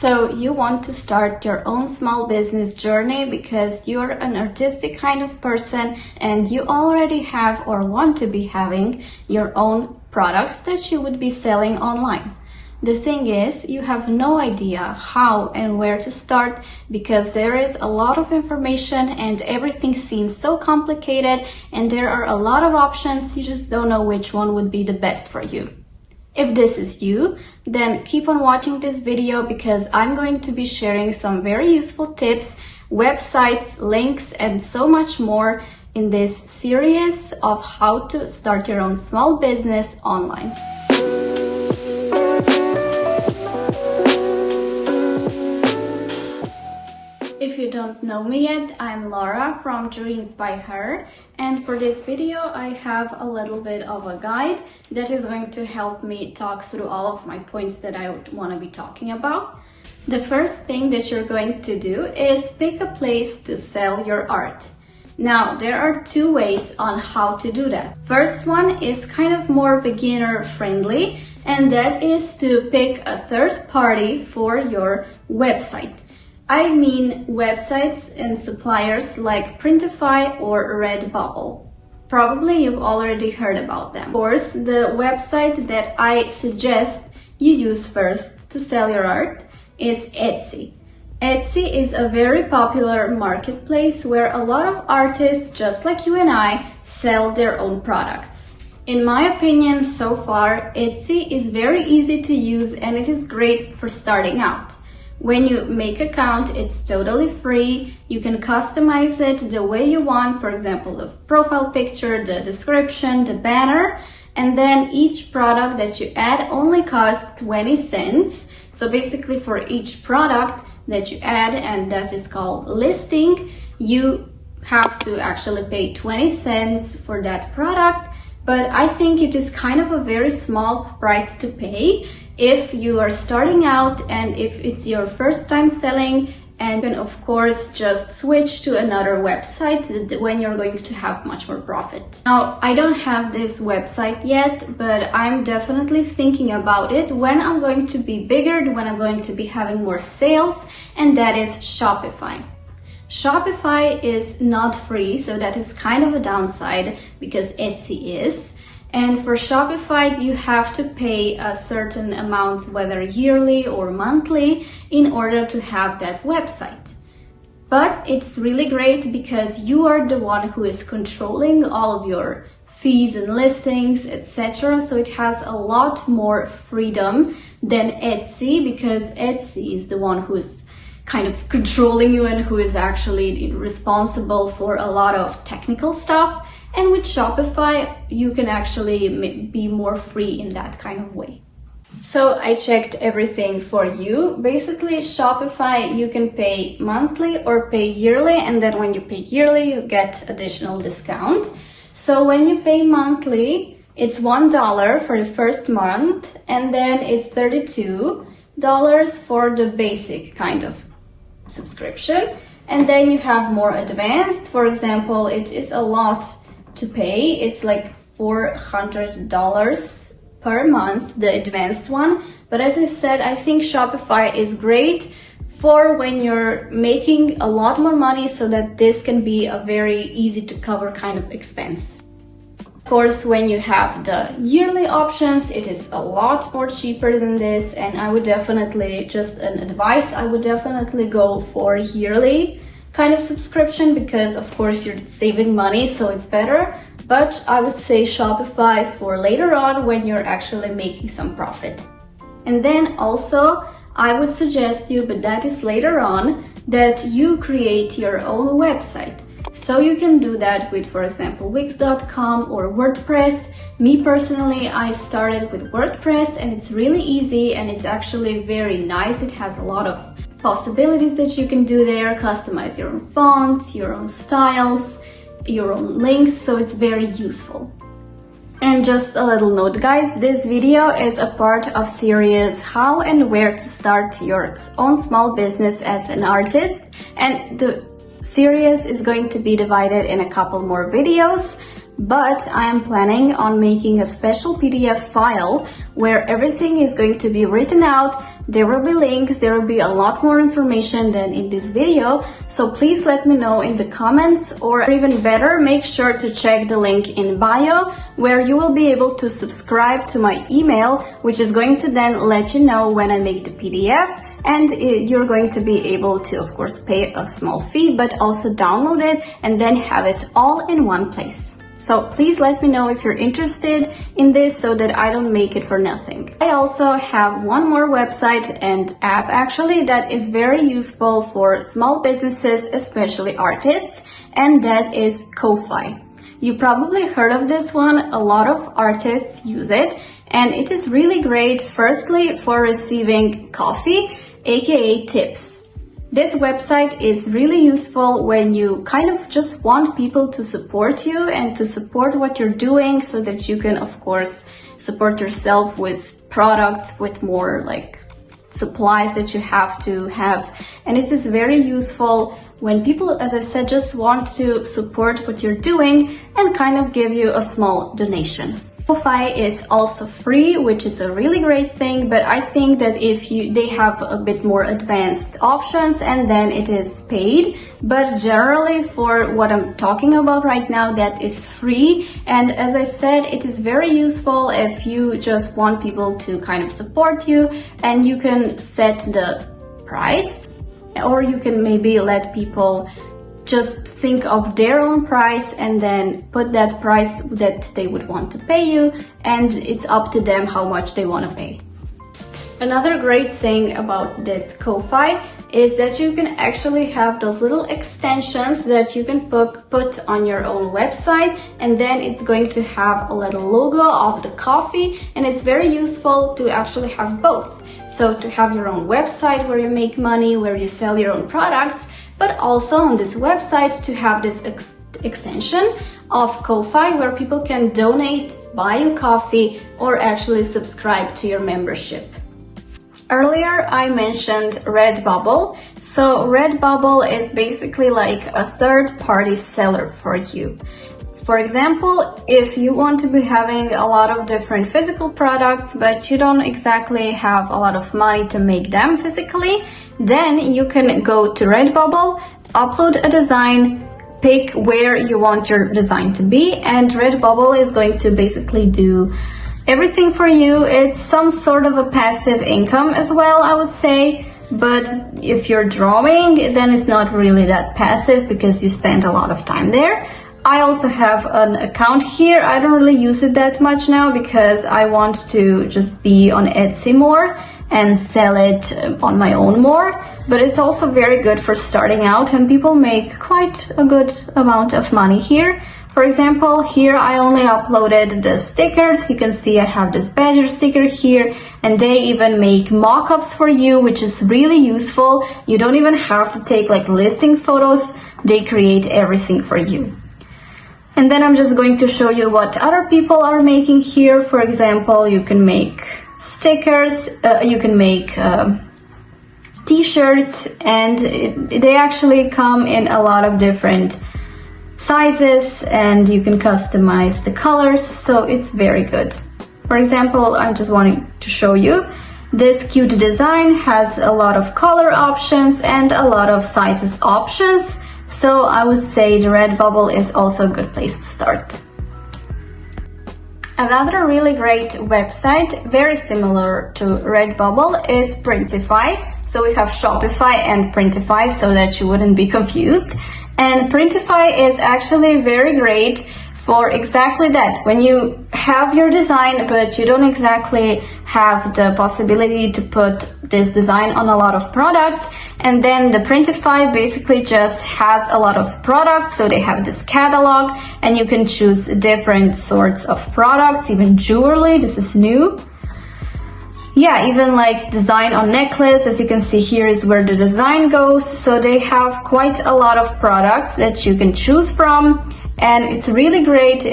So you want to start your own small business journey because you're an artistic kind of person and you already have or want to be having your own products that you would be selling online. The thing is, you have no idea how and where to start because there is a lot of information and everything seems so complicated and there are a lot of options, you just don't know which one would be the best for you. If this is you, then keep on watching this video because I'm going to be sharing some very useful tips, websites, links, and so much more in this series of how to start your own small business online. If you don't know me yet, I'm Laura from Dreams by Her, and for this video I have a little bit of a guide that is going to help me talk through all of my points that I would want to be talking about. The first thing that you're going to do is pick a place to sell your art. Now, there are two ways on how to do that. First one is kind of more beginner friendly, and that is to pick a third party for your website. I mean websites and suppliers like Printify or Redbubble. Probably you've already heard about them. Of course, the website that I suggest you use first to sell your art is Etsy. Etsy is a very popular marketplace where a lot of artists, just like you and I, sell their own products. In my opinion, so far, Etsy is very easy to use and it is great for starting out. When you make an account, it's totally free. You can customize it the way you want, for example, the profile picture, the description, the banner, and then each product that you add only costs 20 cents. So basically for each product that you add, and that is called listing, you have to actually pay 20 cents for that product. But I think it is kind of a very small price to pay if you are starting out and if it's your first time selling, and you can of course just switch to another website when you're going to have much more profit. Now, I don't have this website yet, but I'm definitely thinking about it when I'm going to be bigger, when I'm going to be having more sales, and that is Shopify. Shopify is not free, so that is kind of a downside because Etsy is. And for Shopify, you have to pay a certain amount, whether yearly or monthly, in order to have that website. But it's really great because you are the one who is controlling all of your fees and listings, etc. So it has a lot more freedom than Etsy because Etsy is the one who is kind of controlling you and who is actually responsible for a lot of technical stuff. And with Shopify, you can actually be more free in that kind of way. So I checked everything for you. Basically, Shopify, you can pay monthly or pay yearly, and then when you pay yearly, you get additional discount. So when you pay monthly, it's $1 for the first month, and then it's $32 for the basic kind of subscription. And then you have more advanced. For example, it is a lot to pay. It's like $400 per month, the advanced one. But as I said, I think Shopify is great for when you're making a lot more money, so that this can be a very easy to cover kind of expense. Of course, when you have the yearly options, it is a lot more cheaper than this, and I would definitely, just an advice, I would definitely go for yearly kind of subscription because of course you're saving money, so it's better. But I would say Shopify for later on when you're actually making some profit. And then also I would suggest you, but that is later on, that you create your own website. So you can do that with, for example, Wix.com or WordPress. Me personally, I started with WordPress and it's really easy and it's actually very nice. It has a lot of possibilities that you can do there, customize your own fonts, your own styles, your own links, so it's very useful. And just a little note, guys, this video is a part of series How and Where to Start Your Own Small Business as an Artist, and the series is going to be divided in a couple more videos, but I am planning on making a special PDF file where everything is going to be written out, There will be links, there will be a lot more information than in this video, so please let me know in the comments, or even better, make sure to check the link in bio where you will be able to subscribe to my email, which is going to then let you know when I make the PDF, and you're going to be able to, of course, pay a small fee, but also download it and then have it all in one place. So please let me know if you're interested in this so that I don't make it for nothing. I also have one more website and app actually that is very useful for small businesses, especially artists, and that is Ko-fi. You probably heard of this one. A lot of artists use it, and it is really great, firstly, for receiving coffee, aka tips. This website is really useful when you kind of just want people to support you and to support what you're doing, so that you can, of course, support yourself with products, with more like supplies that you have to have. And it is very useful when people, as I said, just want to support what you're doing and kind of give you a small donation. Shopify is also free, which is a really great thing, but I think that they have a bit more advanced options, and then it is paid. But generally, for what I'm talking about right now, that is free. And as I said, it is very useful if you just want people to kind of support you, and you can set the price, or you can maybe let people just think of their own price and then put that price that they would want to pay you, and it's up to them how much they want to pay. Another great thing about this Ko-fi is that you can actually have those little extensions that you can put on your own website, and then it's going to have a little logo of the coffee, and it's very useful to actually have both. So to have your own website where you make money, where you sell your own products, but also on this website to have this extension of Ko-fi where people can donate, buy you coffee, or actually subscribe to your membership. Earlier I mentioned Redbubble. So Redbubble is basically like a third-party seller for you. For example, if you want to be having a lot of different physical products, but you don't exactly have a lot of money to make them physically, then you can go to Redbubble, upload a design, pick where you want your design to be, and Redbubble is going to basically do everything for you. It's some sort of a passive income as well, I would say. But if you're drawing, then it's not really that passive because you spend a lot of time there. I also have an account here. I don't really use it that much now because I want to just be on Etsy more and sell it on my own more. But it's also very good for starting out, and people make quite a good amount of money here. For example, here I only uploaded the stickers. You can see I have this badger sticker here, and they even make mock-ups for you, which is really useful. You don't even have to take like listing photos. They create everything for you. And then I'm just going to show you what other people are making here. For example, you can make stickers, you can make t-shirts, and they actually come in a lot of different sizes, and you can customize the colors, so it's very good. For example, I'm just wanting to show you this cute design has a lot of color options and a lot of sizes options. So I would say the Redbubble is also a good place to start. Another really great website, very similar to Redbubble, is Printify. So we have Shopify and Printify so that you wouldn't be confused. And Printify is actually very great for exactly that. When you have your design, but you don't exactly have the possibility to put this design on a lot of products, and then the Printify basically just has a lot of products, so they have this catalog, and you can choose different sorts of products, even jewelry. This is new. Yeah, even like design on necklace, as you can see here is where the design goes. So they have quite a lot of products that you can choose from, and it's really great.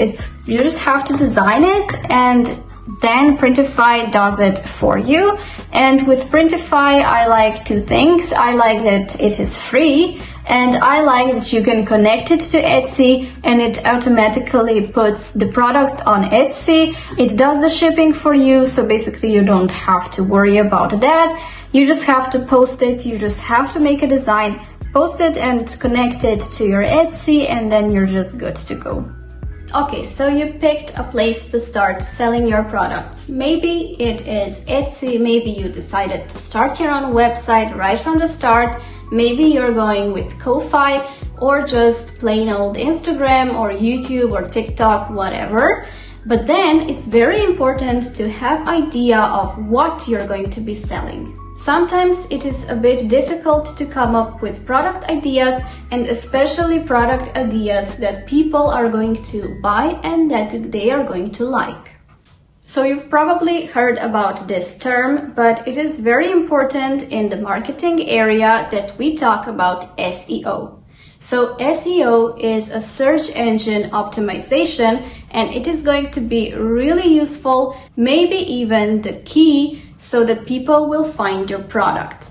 You just have to design it, and then Printify does it for you. And with Printify, I like two things. I like that it is free, and I like that you can connect it to Etsy and it automatically puts the product on Etsy. It does the shipping for you, so basically you don't have to worry about that. You just have to post it, you just have to make a design, post it and connect it to your Etsy, and then you're just good to go. Okay, so you picked a place to start selling your products. Maybe it is Etsy, maybe you decided to start your own website right from the start. Maybe you're going with Ko-Fi or just plain old Instagram or YouTube or TikTok, whatever. But then it's very important to have idea of what you're going to be selling. Sometimes it is a bit difficult to come up with product ideas, and especially product ideas that people are going to buy and that they are going to like. So you've probably heard about this term, but it is very important in the marketing area that we talk about SEO. So SEO is a search engine optimization, and it is going to be really useful, maybe even the key, so that people will find your product.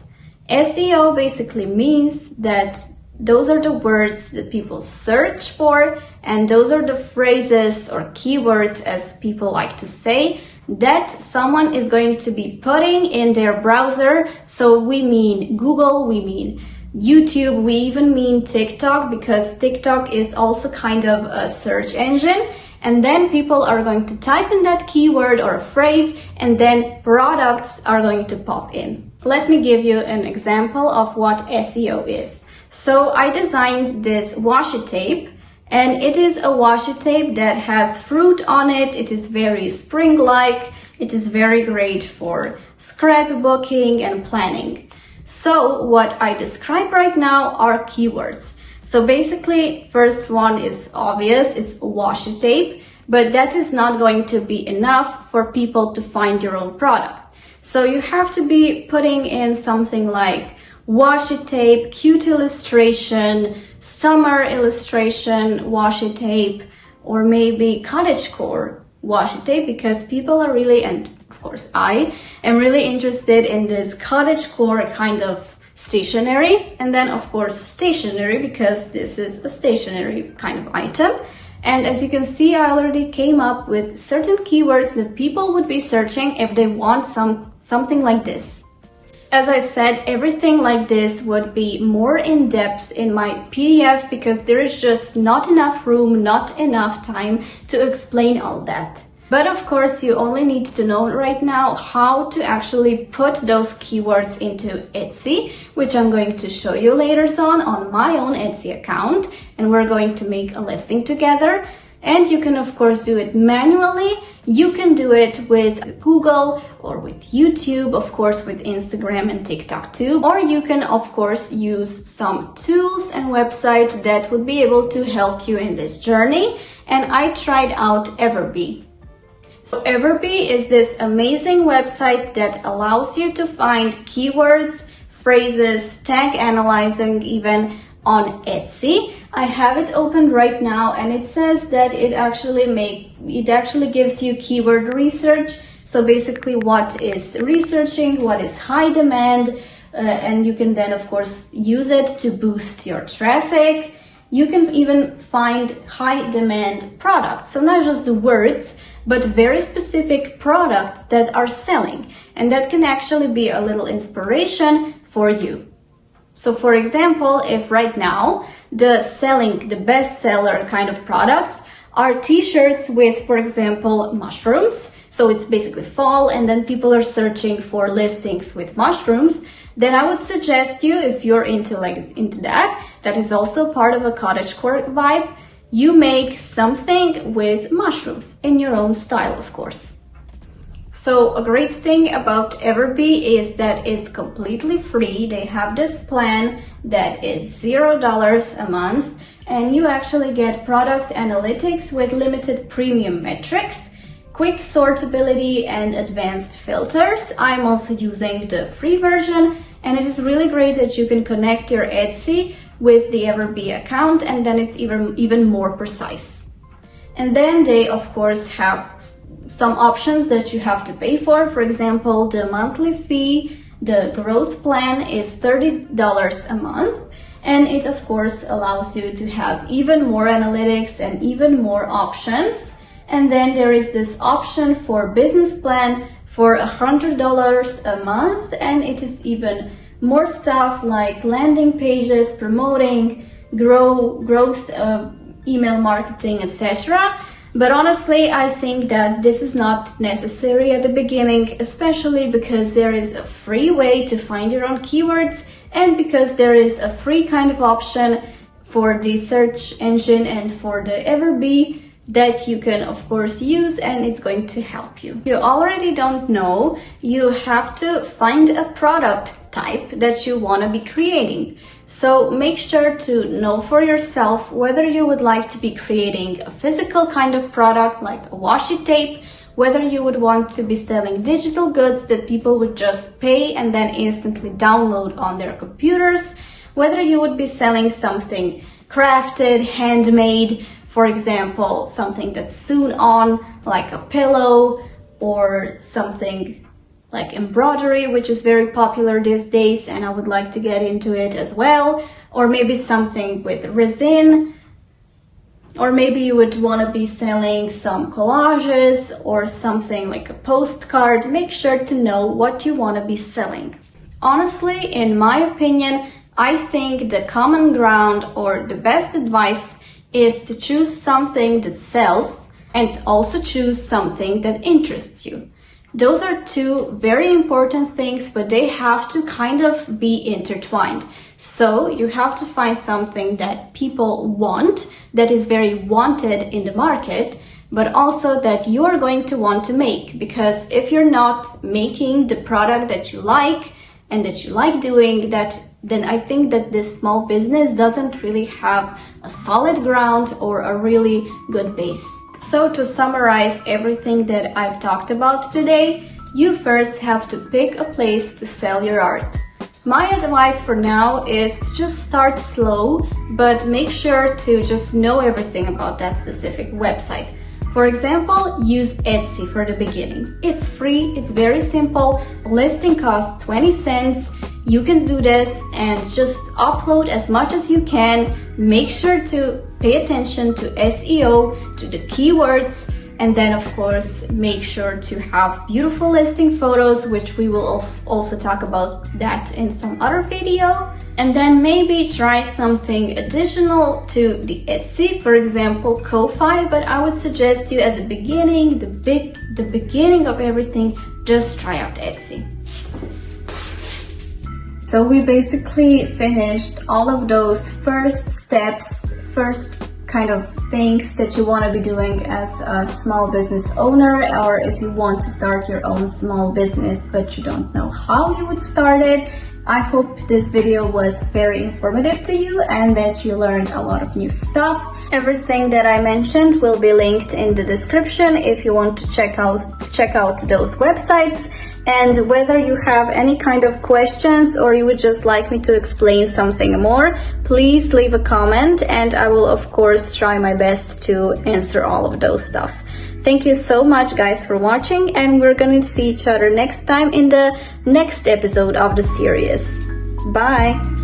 SEO basically means that those are the words that people search for, and those are the phrases or keywords, as people like to say, that someone is going to be putting in their browser. So we mean Google, we mean YouTube, we even mean TikTok, because TikTok is also kind of a search engine. And then people are going to type in that keyword or a phrase, and then products are going to pop in. Let me give you an example of what SEO is. So I designed this washi tape, and it is a washi tape that has fruit on it. It is very spring-like. It is very great for scrapbooking and planning. So what I describe right now are keywords. So basically, first one is obvious, it's washi tape, but that is not going to be enough for people to find your own product. So you have to be putting in something like washi tape, cute illustration, summer illustration washi tape, or maybe cottagecore washi tape, because people are really, and of course I am really interested in this cottagecore kind of stationery, and then of course stationery, because this is a stationery kind of item. And as you can see, I already came up with certain keywords that people would be searching if they want something like this. As I said, everything like this would be more in depth in my PDF, because there is just not enough room, not enough time to explain all that. But of course, you only need to know right now how to actually put those keywords into Etsy, which I'm going to show you later on my own Etsy account, and we're going to make a listing together. And you can of course do it manually. You can do it with Google or with YouTube, of course with Instagram and TikTok too. Or you can of course use some tools and websites that would be able to help you in this journey. And I tried out Everbee. So Everbee is this amazing website that allows you to find keywords, phrases, tag analyzing even on Etsy. I have it open right now, and it says that it actually gives you keyword research. So basically what is researching, what is high demand, and you can then of course use it to boost your traffic. You can even find high demand products. So not just the words, but very specific products that are selling, and that can actually be a little inspiration for you. So for example, if right now the bestseller kind of products are t-shirts with, for example, mushrooms, so it's basically fall and then people are searching for listings with mushrooms, then I would suggest you, if you're into that is also part of a cottagecore vibe, you make something with mushrooms in your own style, of course. So a great thing about Everbee is that it's completely free. They have this plan that is $0 a month, and you actually get product analytics with limited premium metrics, quick sortability, and advanced filters. I'm also using the free version, and it is really great that you can connect your Etsy with the Everbee account, and then it's even more precise. And then they of course have some options that you have to pay for. For example, the monthly fee, the growth plan is $30 a month. And it of course allows you to have even more analytics and even more options. And then there is this option for business plan for $100 a month, and it is even more stuff like landing pages, promoting, growth, email marketing, etc. But honestly, I think that this is not necessary at the beginning, especially because there is a free way to find your own keywords, and because there is a free kind of option for the search engine and for the Everbee that you can of course use, and it's going to help you. If you already don't know, you have to find a product type that you want to be creating. So make sure to know for yourself whether you would like to be creating a physical kind of product like a washi tape, whether you would want to be selling digital goods that people would just pay and then instantly download on their computers, whether you would be selling something crafted, handmade, for example, something that's sewn on like a pillow, or something like embroidery, which is very popular these days, and I would like to get into it as well. Or maybe something with resin, or maybe you would want to be selling some collages or something like a postcard. Make sure to know what you want to be selling. Honestly, in my opinion, I think the common ground or the best advice is to choose something that sells and also choose something that interests you. Those are two very important things, but they have to kind of be intertwined. So you have to find something that people want, that is very wanted in the market, but also that you are going to want to make. Because if you're not making the product that you like and that you like doing, then I think that this small business doesn't really have a solid ground or a really good base. So to summarize everything that I've talked about today, you first have to pick a place to sell your art. My advice for now is to just start slow, but make sure to just know everything about that specific website. For example, use Etsy for the beginning. It's free, it's very simple, listing costs 20 cents. You can do this and just upload as much as you can. Make sure to pay attention to SEO, to the keywords, and then of course make sure to have beautiful listing photos, which we will also talk about that in some other video. And then maybe try something additional to the Etsy, for example Ko-fi, but I would suggest you at the beginning, the beginning of everything, just try out Etsy. So we basically finished all of those first steps, first kind of things that you want to be doing as a small business owner, or if you want to start your own small business but you don't know how you would start it. I hope this video was very informative to you and that you learned a lot of new stuff. Everything that I mentioned will be linked in the description if you want to check out those websites. And whether you have any kind of questions or you would just like me to explain something more, please leave a comment and I will of course try my best to answer all of those stuff. Thank you so much guys for watching, and we're going to see each other next time in the next episode of the series. Bye!